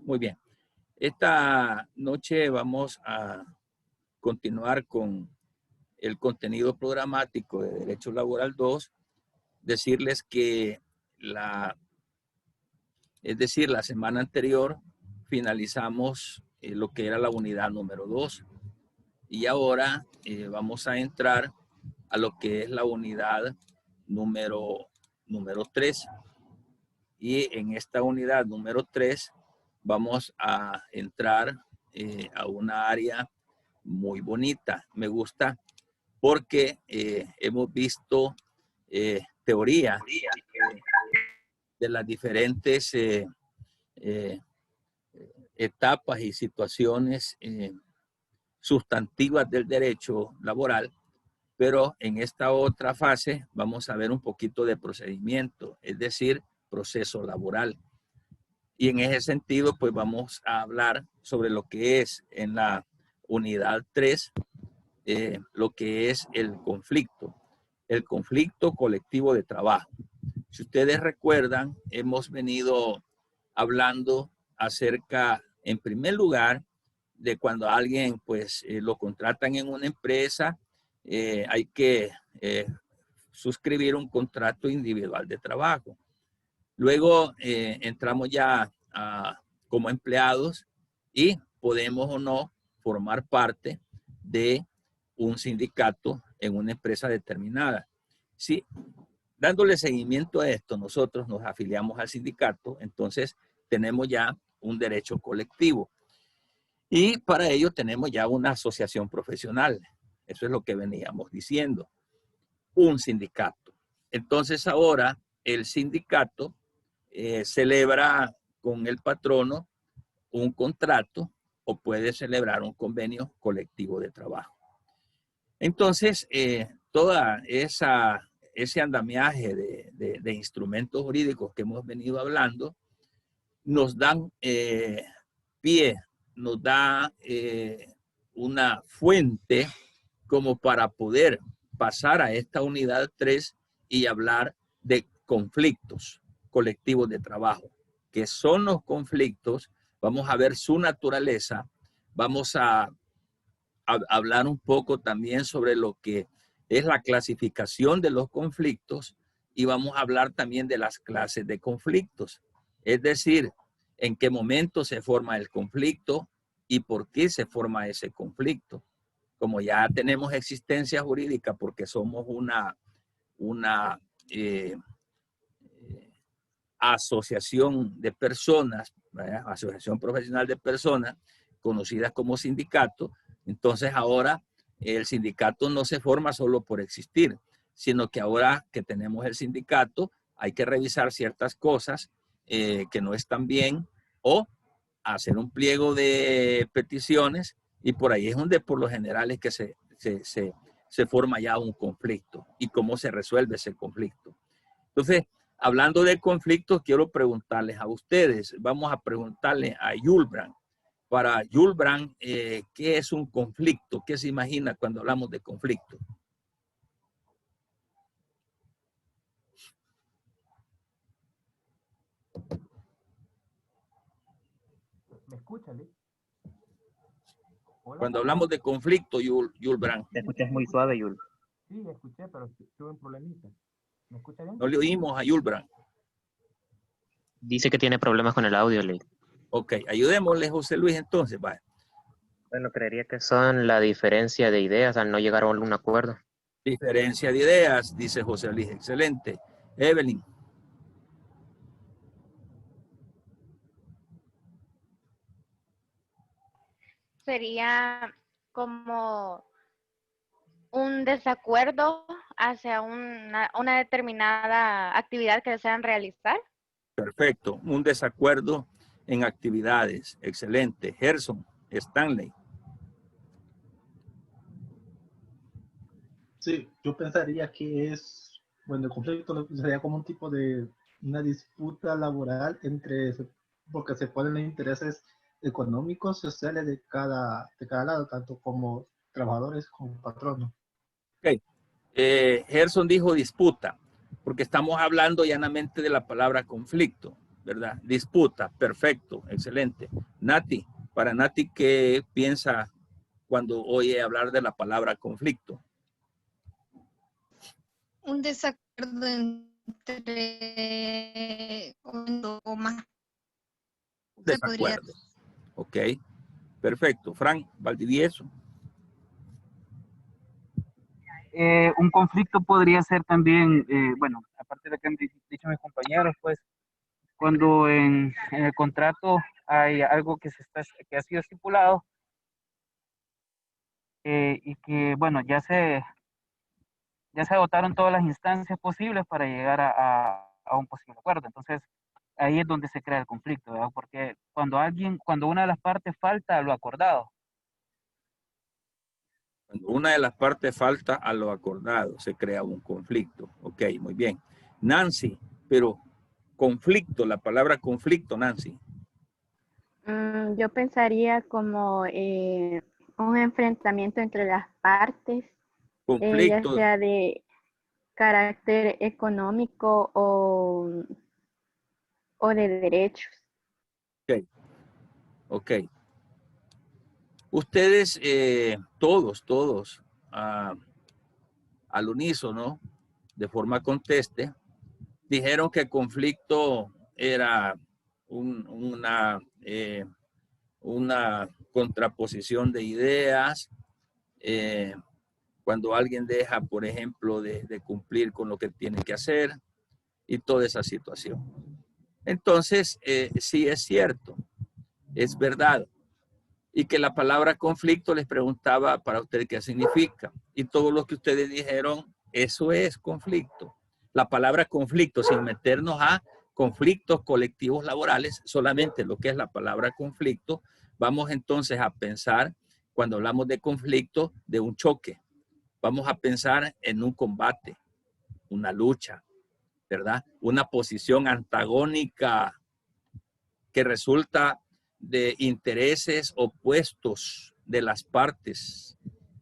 Muy bien. Esta noche vamos a continuar con el contenido programático de Derecho Laboral 2. Decirles que la semana anterior finalizamos lo que era la unidad número 2 y ahora vamos a entrar a lo que es la unidad número 3. Y en esta unidad número 3 vamos a entrar a una área muy bonita. Me gusta porque hemos visto teoría de las diferentes etapas y situaciones sustantivas del derecho laboral, pero en esta otra fase vamos a ver un poquito de procedimiento, es decir, proceso laboral. Y en ese sentido, pues vamos a hablar sobre lo que es en la unidad 3, lo que es el conflicto colectivo de trabajo. Si ustedes recuerdan, hemos venido hablando acerca, en primer lugar, de cuando a alguien pues lo contratan en una empresa, hay que suscribir un contrato individual de trabajo. Luego entramos ya como empleados y podemos o no formar parte de un sindicato en una empresa determinada. Sí, dándole seguimiento a esto, nosotros nos afiliamos al sindicato, entonces tenemos ya un derecho colectivo. Y para ello tenemos ya una asociación profesional. Eso es lo que veníamos diciendo. Un sindicato. Entonces ahora el sindicato celebra con el patrono un contrato o puede celebrar un convenio colectivo de trabajo. Entonces, toda ese andamiaje de instrumentos jurídicos que hemos venido hablando nos dan pie, nos da una fuente como para poder pasar a esta unidad 3 y hablar de conflictos colectivos de trabajo. ¿Qué son los conflictos? Vamos a ver su naturaleza. Vamos a hablar un poco también sobre lo que es la clasificación de los conflictos y vamos a hablar también de las clases de conflictos. Es decir, en qué momento se forma el conflicto y por qué se forma ese conflicto. Como ya tenemos existencia jurídica porque somos una asociación de personas, ¿verdad? Asociación profesional de personas conocidas como sindicato, entonces ahora el sindicato no se forma solo por existir, sino que ahora que tenemos el sindicato hay que revisar ciertas cosas que no están bien o hacer un pliego de peticiones y por ahí es donde por lo general es que se forma ya un conflicto y cómo se resuelve ese conflicto. Entonces, hablando de conflictos, quiero preguntarles a ustedes, vamos a preguntarle a Yulbrand. Para Yulbrand, ¿qué es un conflicto? ¿Qué se imagina cuando hablamos de conflicto? ¿Me escucha, Lee? Cuando hablamos de conflicto, Yulbrand. Te escuchas muy suave, Yul. Sí, escuché, pero tuve un problemita. ¿Me escucha bien? No le oímos a Yulbrand. Dice que tiene problemas con el audio, Lee. Ok, ayudémosle, José Luis, entonces. Vale. Bueno, creería que son la diferencia de ideas al no llegar a algún acuerdo. Diferencia de ideas, dice José Luis. Excelente. Evelyn. Sería como un desacuerdo hacia una determinada actividad que desean realizar. Perfecto. Un desacuerdo en actividades. Excelente. Gerson, Stanley. Sí, yo pensaría que es, bueno, el conflicto sería como un tipo de una disputa laboral porque se ponen los intereses económicos, sociales de cada lado, tanto como trabajadores como patronos. Ok. Gerson dijo disputa, porque estamos hablando llanamente de la palabra conflicto. ¿verdad? Disputa, perfecto, excelente. Nati, para Nati, ¿qué piensa cuando oye hablar de la palabra conflicto? Un desacuerdo entre o más. Se podría. Desacuerdo. Ok, perfecto. Frank Valdivieso. Un conflicto podría ser también, bueno, aparte de lo que han dicho mis compañeros, pues cuando en el contrato hay algo que que ha sido estipulado y que, bueno, ya se agotaron todas las instancias posibles para llegar a un posible acuerdo. Entonces, ahí es donde se crea el conflicto, ¿verdad? Porque cuando una de las partes falta a lo acordado. Cuando una de las partes falta a lo acordado, se crea un conflicto. Ok, muy bien. Nancy, pero conflicto, la palabra conflicto, Nancy. Yo pensaría como un enfrentamiento entre las partes, ya Conflicto, sea de carácter económico o de derechos. ok. Ustedes, todos, al unísono, de forma conteste, dijeron que conflicto era una contraposición de ideas, cuando alguien deja, por ejemplo, de cumplir con lo que tiene que hacer y toda esa situación. Entonces, sí es cierto, es verdad. Y que la palabra conflicto, les preguntaba para usted qué significa. Y todo lo que ustedes dijeron, eso es conflicto. La palabra conflicto, sin meternos a conflictos colectivos laborales, solamente lo que es la palabra conflicto, vamos entonces a pensar, cuando hablamos de conflicto, de un choque. Vamos a pensar en un combate, una lucha, ¿verdad? Una posición antagónica que resulta de intereses opuestos de las partes,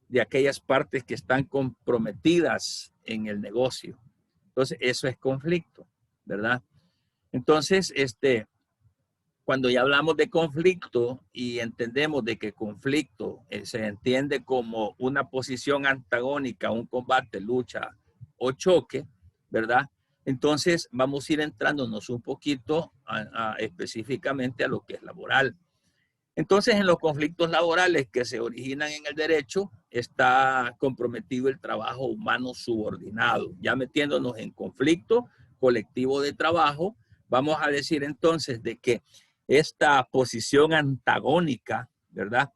de aquellas partes que están comprometidas en el negocio. Entonces, eso es conflicto, ¿verdad? Entonces, cuando ya hablamos de conflicto y entendemos de que conflicto se entiende como una posición antagónica, un combate, lucha o choque, ¿verdad? Entonces vamos a ir entrándonos un poquito específicamente a lo que es laboral. Entonces, en los conflictos laborales que se originan en el derecho, está comprometido el trabajo humano subordinado. Ya metiéndonos en conflicto colectivo de trabajo, vamos a decir entonces de que esta posición antagónica, ¿verdad?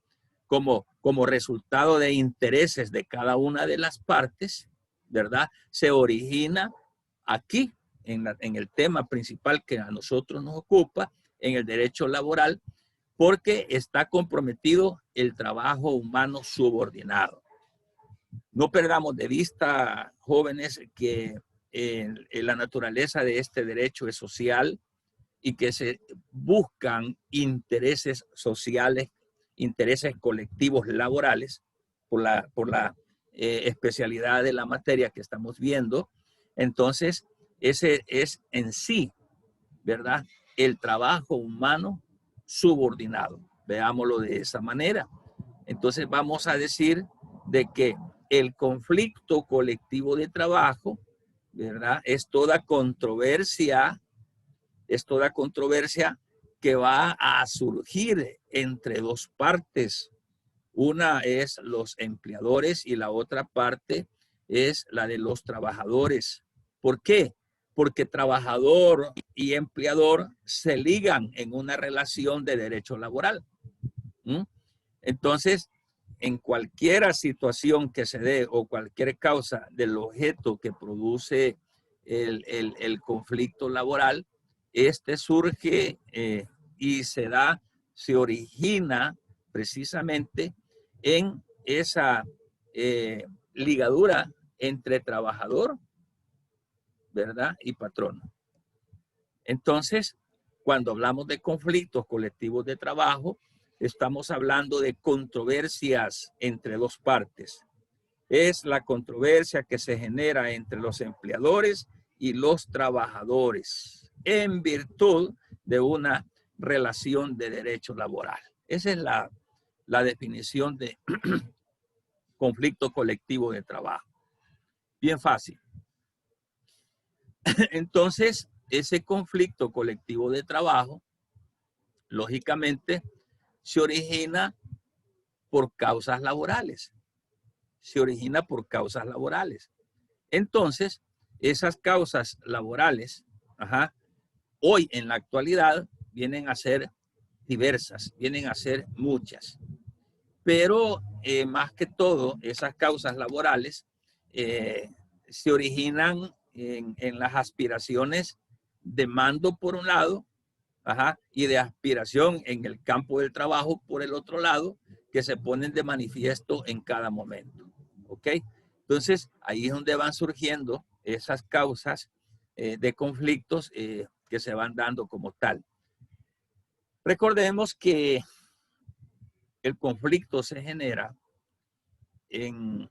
Como resultado de intereses de cada una de las partes, ¿verdad? Se origina aquí, en el tema principal que a nosotros nos ocupa, en el derecho laboral, porque está comprometido el trabajo humano subordinado. No perdamos de vista, jóvenes, que la naturaleza de este derecho es social y que se buscan intereses sociales, intereses colectivos laborales por la especialidad de la materia que estamos viendo. Entonces, ese es en sí, ¿verdad? El trabajo humano subordinado. Veámoslo de esa manera. Entonces vamos a decir de que el conflicto colectivo de trabajo, ¿verdad? Es toda controversia que va a surgir entre dos partes. Una es los empleadores y la otra parte es la de los trabajadores. ¿Por qué? Porque trabajador y empleador se ligan en una relación de derecho laboral. Entonces, en cualquier situación que se dé o cualquier causa del objeto que produce el conflicto laboral, surge y se origina precisamente en esa ligadura entre trabajador, ¿verdad? Y patrón. Entonces, cuando hablamos de conflictos colectivos de trabajo, estamos hablando de controversias entre dos partes. Es la controversia que se genera entre los empleadores y los trabajadores en virtud de una relación de derecho laboral. Esa es la definición de conflicto colectivo de trabajo. Bien fácil. Entonces, ese conflicto colectivo de trabajo, lógicamente, se origina por causas laborales. Se origina por causas laborales. Entonces, esas causas laborales, hoy en la actualidad, vienen a ser diversas, vienen a ser muchas. Pero más que todo, esas causas laborales se originan en las aspiraciones de mando por un lado, y de aspiración en el campo del trabajo por el otro lado, que se ponen de manifiesto en cada momento. ¿Ok? Entonces, ahí es donde van surgiendo esas causas de conflictos que se van dando como tal. Recordemos que el conflicto se genera en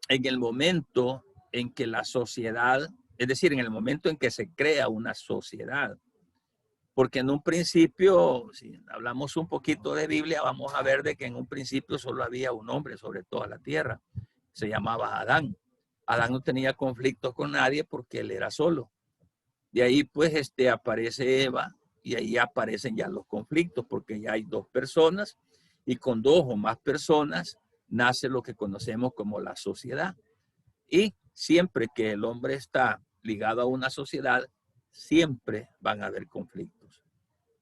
el momento en que la sociedad, es decir, en el momento en que se crea una sociedad. Porque en un principio, si hablamos un poquito de Biblia, vamos a ver de que en un principio solo había un hombre sobre toda la tierra. Se llamaba Adán. Adán no tenía conflictos con nadie porque él era solo. De ahí pues aparece Eva y ahí aparecen ya los conflictos porque ya hay dos personas y con dos o más personas nace lo que conocemos como la sociedad. Y siempre que el hombre está ligado a una sociedad, siempre van a haber conflictos.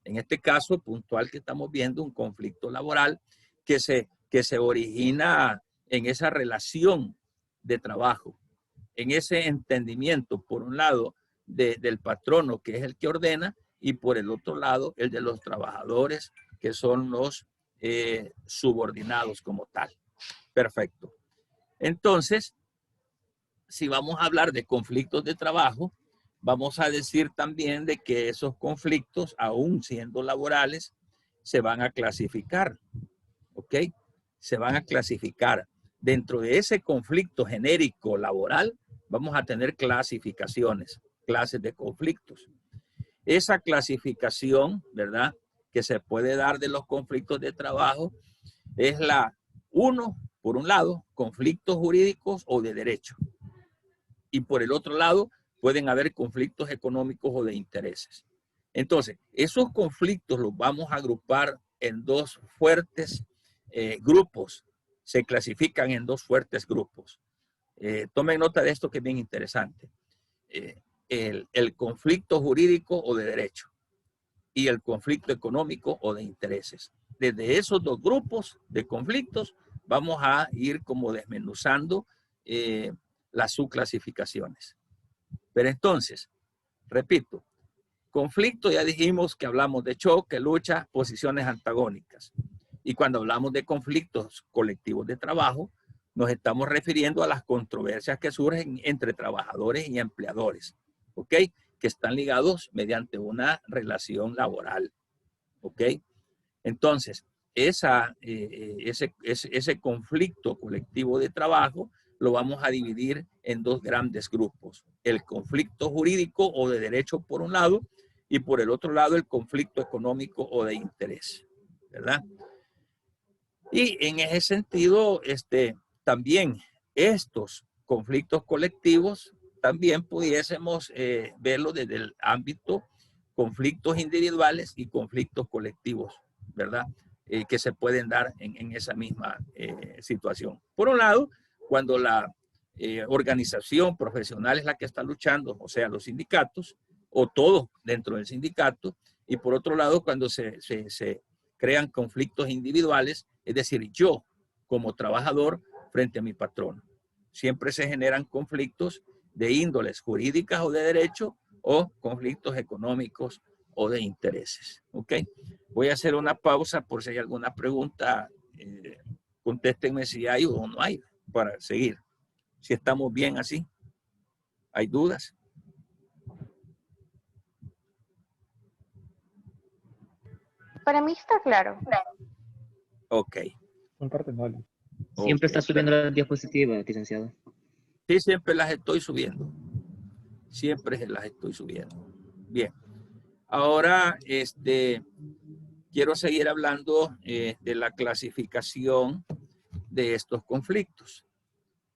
En este caso puntual que estamos viendo, un conflicto laboral que se origina en esa relación de trabajo, en ese entendimiento, por un lado, del patrono, que es el que ordena, y por el otro lado, el de los trabajadores, que son los subordinados como tal. Perfecto. Entonces, si vamos a hablar de conflictos de trabajo, vamos a decir también de que esos conflictos, aún siendo laborales, se van a clasificar. ¿Ok? Se van a clasificar. Dentro de ese conflicto genérico laboral, vamos a tener clasificaciones, clases de conflictos. Esa clasificación, ¿verdad?, que se puede dar de los conflictos de trabajo es por un lado, conflictos jurídicos o de derecho. Y por el otro lado, pueden haber conflictos económicos o de intereses. Entonces, esos conflictos los vamos a agrupar en dos fuertes grupos. Se clasifican en dos fuertes grupos. Tomen nota de esto que es bien interesante. El conflicto jurídico o de derecho y el conflicto económico o de intereses. Desde esos dos grupos de conflictos vamos a ir como desmenuzando las subclasificaciones. Pero entonces, repito, conflicto ya dijimos que hablamos de choque, lucha, posiciones antagónicas. Y cuando hablamos de conflictos colectivos de trabajo, nos estamos refiriendo a las controversias que surgen entre trabajadores y empleadores, ¿ok? Que están ligados mediante una relación laboral, ¿ok? Entonces, ese conflicto colectivo de trabajo lo vamos a dividir en dos grandes grupos. El conflicto jurídico o de derecho por un lado y por el otro lado el conflicto económico o de interés, ¿verdad? Y en ese sentido, también estos conflictos colectivos también pudiésemos verlo desde el ámbito conflictos individuales y conflictos colectivos, ¿verdad? Que se pueden dar en esa misma situación. Por un lado, cuando la organización profesional es la que está luchando, o sea, los sindicatos, o todos dentro del sindicato, y por otro lado, cuando se crean conflictos individuales, es decir, yo como trabajador frente a mi patrón. Siempre se generan conflictos de índoles jurídicas o de derecho o conflictos económicos o de intereses. ¿Ok? Voy a hacer una pausa por si hay alguna pregunta. Contéstenme si hay o no hay para seguir. Si estamos bien así. ¿Hay dudas? Para mí está claro. Ok. Siempre está subiendo las diapositivas, licenciado. Sí, siempre las estoy subiendo. Siempre las estoy subiendo. Bien. Ahora, quiero seguir hablando de la clasificación de estos conflictos.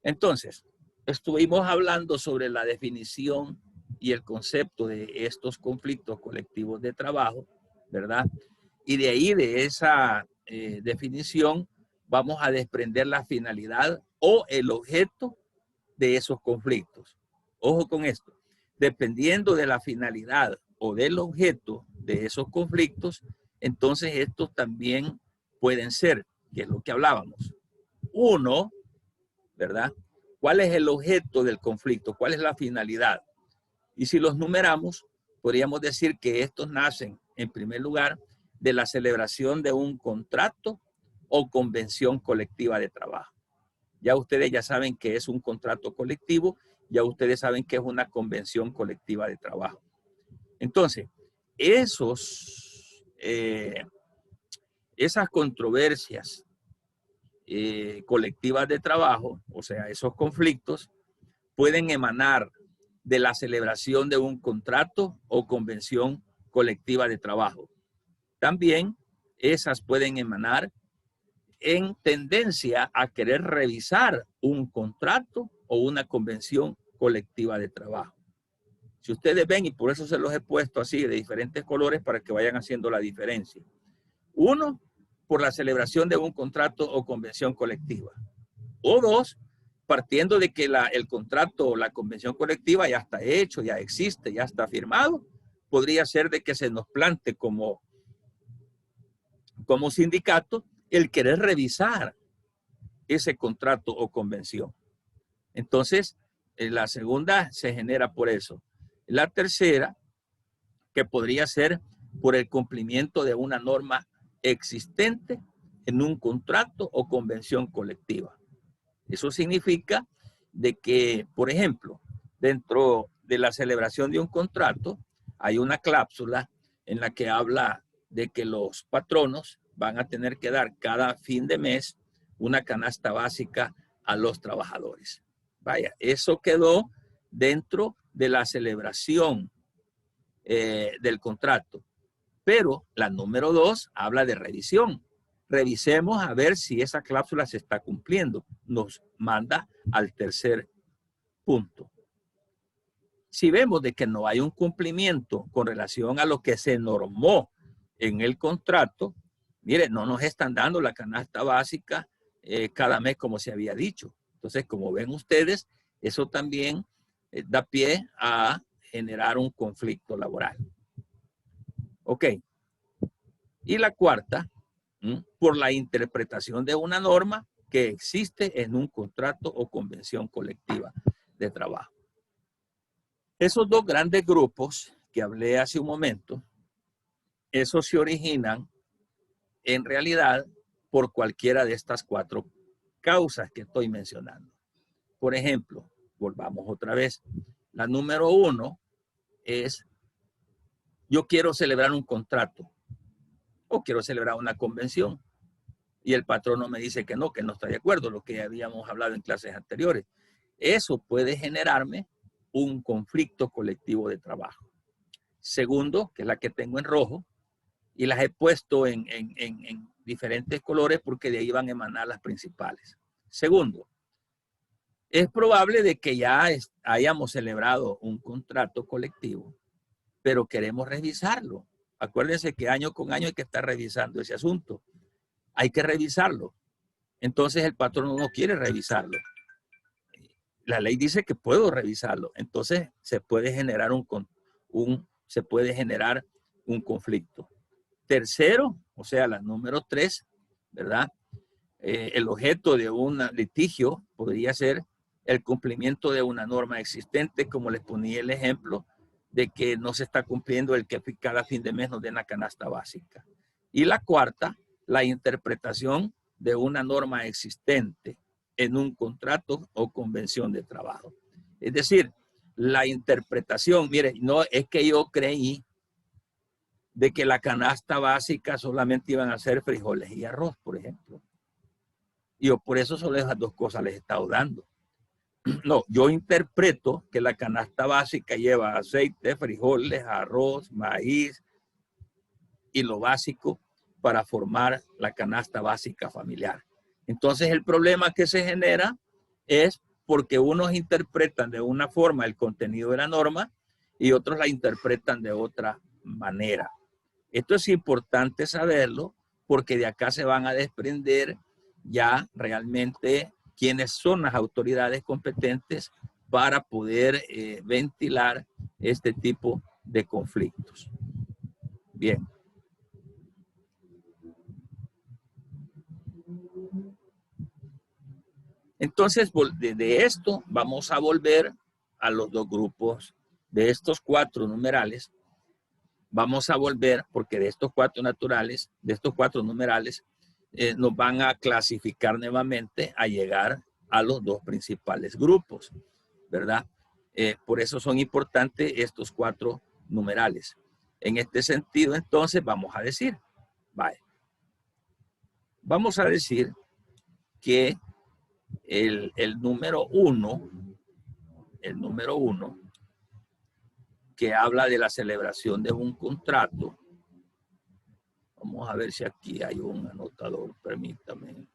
Entonces, estuvimos hablando sobre la definición y el concepto de estos conflictos colectivos de trabajo, ¿verdad? Y de ahí, de esa definición, vamos a desprender la finalidad o el objeto de esos conflictos. Ojo con esto. Dependiendo de la finalidad o del objeto de esos conflictos, entonces estos también pueden ser, que es lo que hablábamos. Uno, ¿verdad? ¿Cuál es el objeto del conflicto? ¿Cuál es la finalidad? Y si los numeramos, podríamos decir que estos nacen, en primer lugar, de la celebración de un contrato o convención colectiva de trabajo. Ya ustedes ya saben que es un contrato colectivo, ya ustedes saben que es una convención colectiva de trabajo. Entonces, esas controversias colectivas de trabajo, o sea, esos conflictos, pueden emanar de la celebración de un contrato o convención colectiva de trabajo. También esas pueden emanar en tendencia a querer revisar un contrato o una convención colectiva de trabajo. Si ustedes ven, y por eso se los he puesto así de diferentes colores para que vayan haciendo la diferencia. Uno, por la celebración de un contrato o convención colectiva. O dos, partiendo de que el contrato o la convención colectiva ya está hecho, ya existe, ya está firmado, podría ser de que se nos plante como sindicato el querer revisar ese contrato o convención. Entonces, la segunda se genera por eso. La tercera, que podría ser por el cumplimiento de una norma existente en un contrato o convención colectiva. Eso significa de que, por ejemplo, dentro de la celebración de un contrato, hay una cláusula en la que habla de que los patronos van a tener que dar cada fin de mes una canasta básica a los trabajadores. Vaya, eso quedó dentro de la celebración del contrato. Pero la número 2 habla de revisión. Revisemos a ver si esa cláusula se está cumpliendo. Nos manda al tercer punto. Si vemos de que no hay un cumplimiento con relación a lo que se normó en el contrato, mire, no nos están dando la canasta básica cada mes como se había dicho. Entonces, como ven ustedes, eso también da pie a generar un conflicto laboral. Ok. Y la cuarta, por la interpretación de una norma que existe en un contrato o convención colectiva de trabajo. Esos dos grandes grupos que hablé hace un momento, esos se originan en realidad por cualquiera de estas 4 causas que estoy mencionando. Por ejemplo, volvamos otra vez. La número 1 es, yo quiero celebrar un contrato o quiero celebrar una convención y el patrono me dice que no está de acuerdo, lo que habíamos hablado en clases anteriores. Eso puede generarme un conflicto colectivo de trabajo. Segundo, que es la que tengo en rojo, y las he puesto en diferentes colores porque de ahí van a emanar las principales. Segundo, es probable de que ya hayamos celebrado un contrato colectivo, pero queremos revisarlo. Acuérdense que año con año hay que estar revisando ese asunto. Hay que revisarlo. Entonces el patrón no quiere revisarlo. La ley dice que puedo revisarlo. Entonces se puede generar un conflicto. Tercero, o sea, la número 3, ¿verdad? El objeto de un litigio podría ser el cumplimiento de una norma existente, como les ponía el ejemplo de que no se está cumpliendo el que cada fin de mes nos den la canasta básica. Y la cuarta, la interpretación de una norma existente en un contrato o convención de trabajo. Es decir, la interpretación, mire, no es que yo creí de que la canasta básica solamente iban a ser frijoles y arroz, por ejemplo. Y yo por eso solo esas 2 cosas les he estado dando. No, yo interpreto que la canasta básica lleva aceite, frijoles, arroz, maíz, y lo básico para formar la canasta básica familiar. Entonces el problema que se genera es porque unos interpretan de una forma el contenido de la norma y otros la interpretan de otra manera. Esto es importante saberlo porque de acá se van a desprender ya realmente quiénes son las autoridades competentes para poder ventilar este tipo de conflictos. Bien. Entonces, de esto vamos a volver a los dos grupos de estos 4 numerales. Vamos a volver, porque de estos 4 numerales, nos van a clasificar nuevamente a llegar a los 2 principales grupos, ¿verdad? Por eso son importantes estos 4 numerales. En este sentido, entonces, vamos a decir, vamos a decir que el número 1, que habla de la celebración de un contrato. Vamos a ver si aquí hay un anotador, permítame.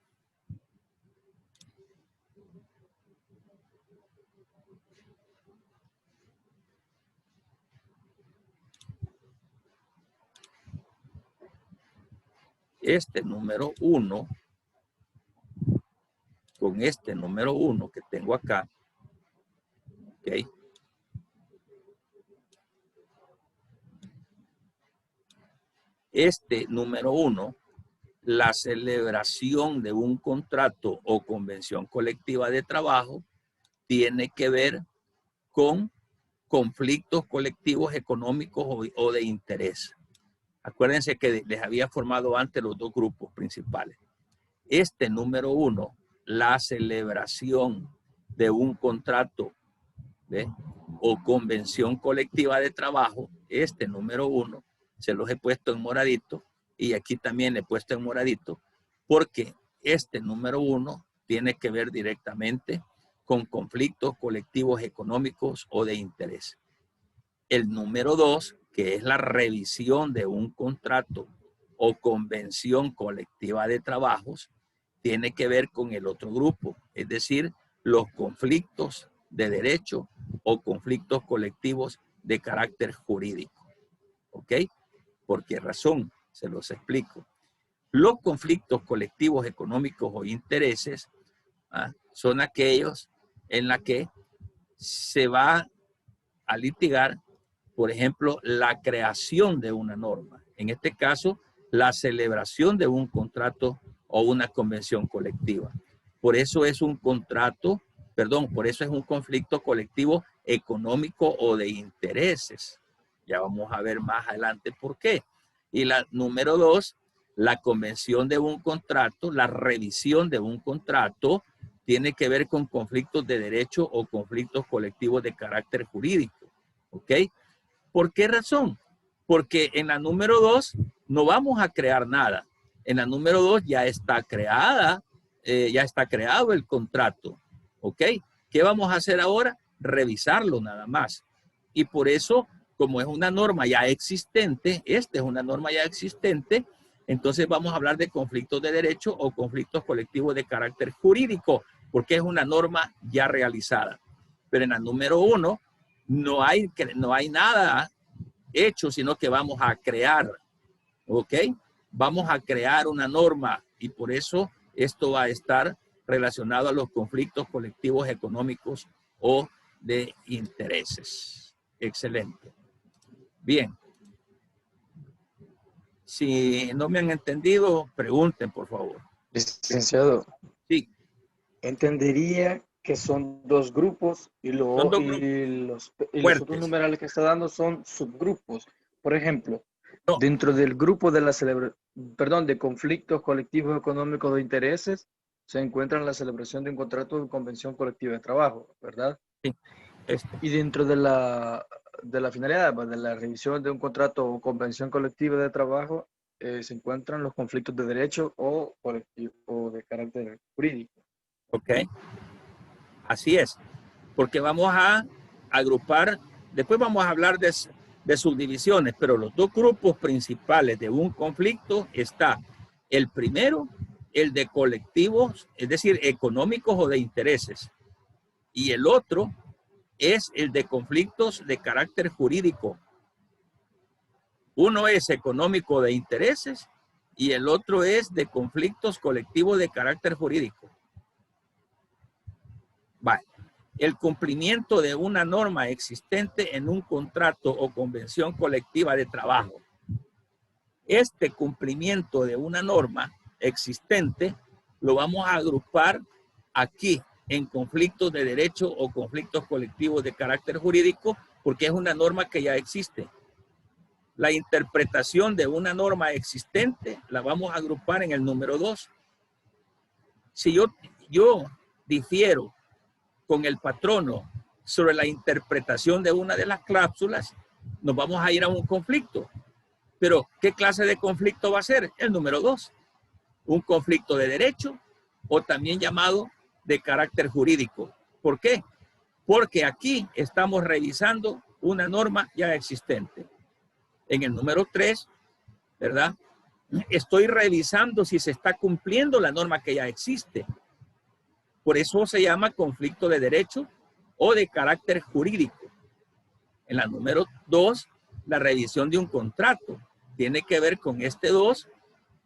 Este número 1, con este número 1 que tengo acá, ¿ok? Este número 1, la celebración de un contrato o convención colectiva de trabajo, tiene que ver con conflictos colectivos económicos o de interés. Acuérdense que les había formado antes los 2 grupos principales. Este número 1, la celebración de un contrato, ¿ve?, o convención colectiva de trabajo, este número 1, se los he puesto en moradito y aquí también le he puesto en moradito porque este número 1 tiene que ver directamente con conflictos colectivos económicos o de interés. El número 2, que es la revisión de un contrato o convención colectiva de trabajos, tiene que ver con el otro grupo, es decir, los conflictos de derecho o conflictos colectivos de carácter jurídico. ¿Ok? ¿Por qué razón? Se los explico. Los conflictos colectivos económicos o intereses son aquellos en los que se va a litigar, por ejemplo, la creación de una norma. En este caso, la celebración de un contrato o una convención colectiva. Por eso es un contrato, perdón, por eso es un conflicto colectivo económico o de intereses. Ya vamos a ver más adelante por qué. Y la número 2, la convención de un contrato, la revisión de un contrato, tiene que ver con conflictos de derecho o conflictos colectivos de carácter jurídico. ¿Ok? ¿Por qué razón? Porque en la número 2 no vamos a crear nada. En la número 2 ya está creada, ya está creado el contrato. ¿Ok? ¿Qué vamos a hacer ahora? Revisarlo nada más. Y por eso, como es una norma ya existente, esta es una norma ya existente, entonces vamos a hablar de conflictos de derecho o conflictos colectivos de carácter jurídico, porque es una norma ya realizada. Pero en la número 1 no hay nada hecho, sino que vamos a crear, ¿ok? Vamos a crear una norma y por eso esto va a estar relacionado a los conflictos colectivos económicos o de intereses. Excelente. Bien. Si no me han entendido, pregunten, por favor. Licenciado. Sí. Entendería que son 2 grupos y los otros numerales que está dando son subgrupos. Por ejemplo, no. Dentro del grupo de de conflictos colectivos económicos de intereses, se encuentra la celebración de un contrato de convención colectiva de trabajo, ¿verdad? Sí. Y dentro de la finalidad, de la revisión de un contrato o convención colectiva de trabajo, se encuentran los conflictos de derecho o de carácter jurídico. Ok. Así es. Porque vamos a agrupar, después vamos a hablar de subdivisiones, pero los dos grupos principales de un conflicto está el primero, el de colectivos, es decir, económicos o de intereses, y el otro es el de conflictos de carácter jurídico. Uno es económico de intereses y el otro es de conflictos colectivos de carácter jurídico. Vale. El cumplimiento de una norma existente en un contrato o convención colectiva de trabajo. Este cumplimiento de una norma existente lo vamos a agrupar aquí en conflictos de derecho o conflictos colectivos de carácter jurídico, porque es una norma que ya existe. La interpretación de una norma existente la vamos a agrupar en el número 2. Si yo difiero con el patrono sobre la interpretación de una de las cláusulas, nos vamos a ir a un conflicto. Pero, ¿qué clase de conflicto va a ser? El número 2. Un conflicto de derecho o también llamado de carácter jurídico. ¿Por qué? Porque aquí estamos revisando una norma ya existente. En el número 3, ¿verdad? Estoy revisando si se está cumpliendo la norma que ya existe. Por eso se llama conflicto de derecho o de carácter jurídico. En la número 2, la revisión de un contrato. Tiene que ver con este 2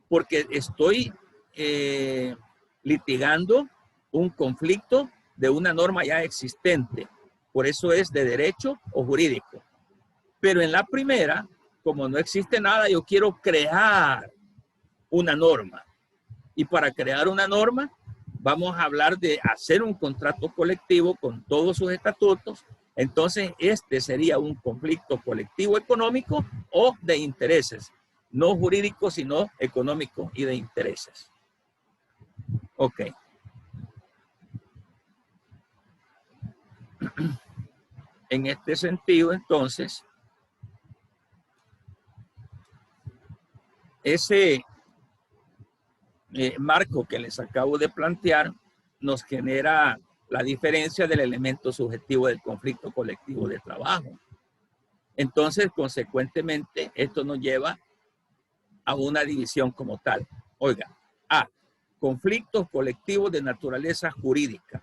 porque estoy litigando un conflicto de una norma ya existente. Por eso es de derecho o jurídico. Pero en la primera, como no existe nada, yo quiero crear una norma. Y para crear una norma, vamos a hablar de hacer un contrato colectivo con todos sus estatutos. Entonces, este sería un conflicto colectivo económico o de intereses. No jurídico, sino económico y de intereses. Ok. En este sentido, entonces, ese marco que les acabo de plantear nos genera la diferencia del elemento subjetivo del conflicto colectivo de trabajo. Entonces, consecuentemente, esto nos lleva a una división como tal. Oiga, A, conflictos colectivos de naturaleza jurídica.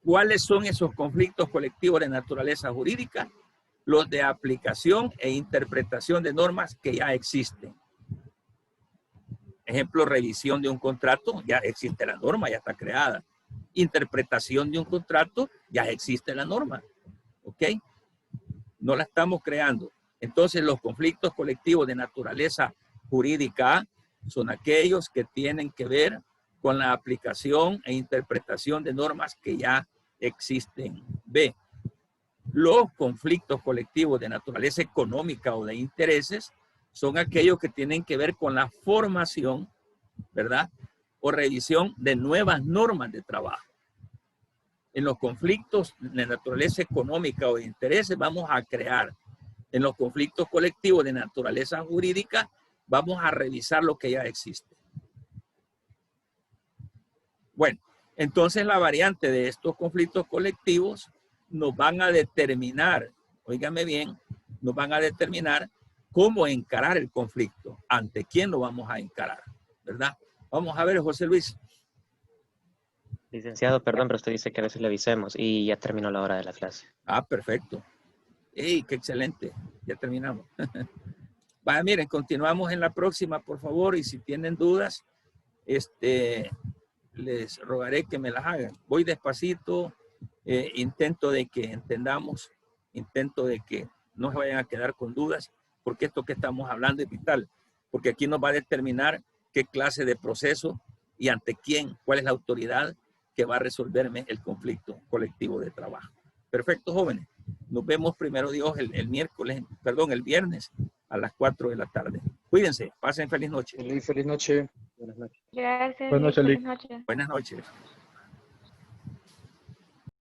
¿Cuáles son esos conflictos colectivos de naturaleza jurídica? Los de aplicación e interpretación de normas que ya existen. Ejemplo, revisión de un contrato, ya existe la norma, ya está creada. Interpretación de un contrato, ya existe la norma. ¿Ok? No la estamos creando. Entonces, los conflictos colectivos de naturaleza jurídica son aquellos que tienen que ver con la aplicación e interpretación de normas que ya existen. B. Los conflictos colectivos de naturaleza económica o de intereses son aquellos que tienen que ver con la formación, ¿verdad? O revisión de nuevas normas de trabajo. En los conflictos de naturaleza económica o de intereses vamos a crear. En los conflictos colectivos de naturaleza jurídica vamos a revisar lo que ya existe. Bueno, entonces la variante de estos conflictos colectivos nos van a determinar, óigame bien, nos van a determinar cómo encarar el conflicto, ante quién lo vamos a encarar, ¿verdad? Vamos a ver, José Luis. Licenciado, perdón, pero usted dice que a veces le avisemos y ya terminó la hora de la clase. Ah, perfecto. ¡Ey, qué excelente! Ya terminamos. Vaya, miren, continuamos en la próxima, por favor, y si tienen dudas, les rogaré que me las hagan. Voy despacito, intento de que entendamos, intento de que no se vayan a quedar con dudas, porque esto que estamos hablando es vital, porque aquí nos va a determinar qué clase de proceso y ante quién, cuál es la autoridad que va a resolverme el conflicto colectivo de trabajo. Perfecto, jóvenes. Nos vemos primero Dios el viernes a las 4 de la tarde. Cuídense, pasen feliz noche. Feliz noche. Buenas noches. Gracias. Buenas noches, Feliz noche. Buenas noches.